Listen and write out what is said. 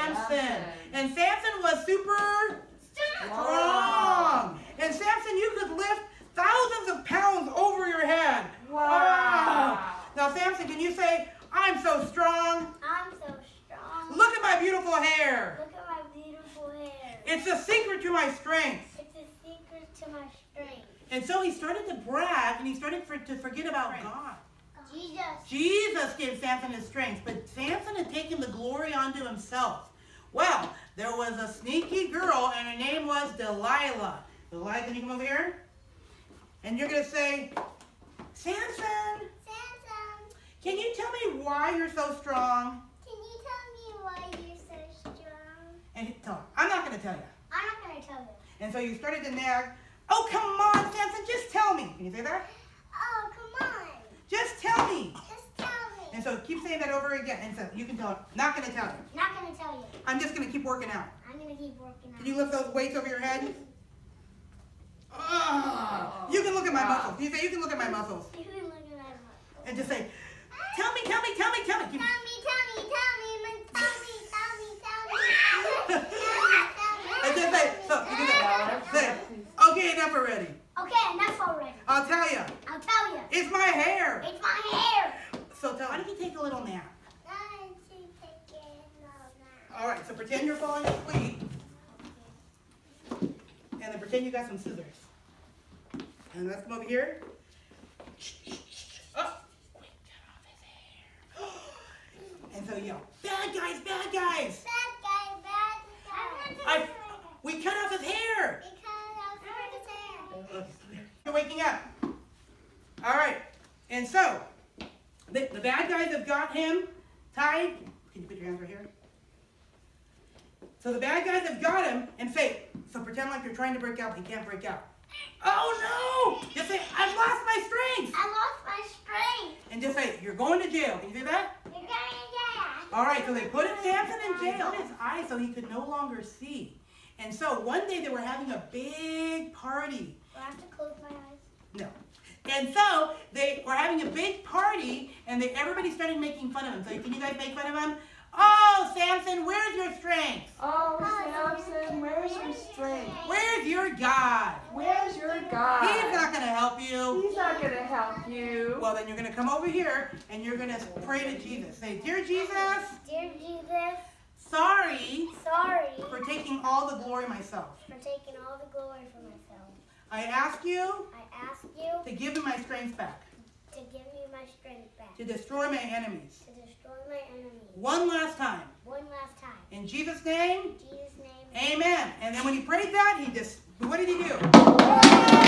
Samson. And Samson was super strong. And Samson, you could lift thousands of pounds over your head. Wow. Now, Samson, can you say, I'm so strong? I'm so strong. Look at my beautiful hair. Look at my beautiful hair. It's a secret to my strength. It's a secret to my strength. And so he started to brag, and he started to forget about God. Jesus gave Samson his strength, but Samson had taken the glory onto himself. Well, there was a sneaky girl, and her name was Delilah. Delilah, can you come over here? And you're going to say, Samson, can you tell me why you're so strong? Can you tell me why you're so strong? And tell her, I'm not going to tell you. I'm not going to tell you. And so you started to nag, oh, come on, Samson, just tell me. Can you say that? Oh, come on. Just tell me. Just tell me. And so keep saying that over again. And so you can tell her, not going to tell you. Not going to tell you. I'm just going to keep working out. I'm going to keep working out. Can you lift those weights over your head? Oh. You can look at my muscles. You say, you can look at my muscles. You can look at my muscles. And just say, tell me, tell me, tell me, tell me. Tell me, And just say, so you can say, okay, enough already. Okay, enough already. I'll tell you. I'll tell you. It's my hair. It's my hair. So why don't you take a little nap? All right, so pretend you're falling asleep. And then pretend you got some scissors. And let's come over here. Oh, quick, get off his hair. And so yell, bad guys, bad guys. Bad guy, bad guy. We cut off his hair. We cut off his hair. You're waking up. All right. And so, the bad guys have got him tied. Can you put your hands right here? So the bad guys have got him and say, so pretend like you're trying to break out, but you can't break out. Oh no! Just say, I've lost my strength. I lost my strength. And just say, you're going to jail. Can you do that? You're going to jail. All right, so they put Samson in jail. His eyes so he could no longer see. And so one day they were having a big party. Do I have to close my eyes? No. And so they were having a big party, and everybody started making fun of him. So can you guys make fun of him? Oh, Samson, where's your strength? Oh, Samson, where's your strength? Where's your God? Where's your God? He's not going to help you. He's not going to help you. Well, then you're going to come over here, and you're going to pray to Jesus. Say, Dear Jesus, Dear Jesus, sorry sorry for taking all the glory myself. for taking all the glory for myself. I ask you I ask you to give me my strength back, to give me my strength back. to destroy my enemies. To destroy my enemies. One last time. One last time. In Jesus' name, In Jesus' name. amen. And then when he prayed that, what did he do?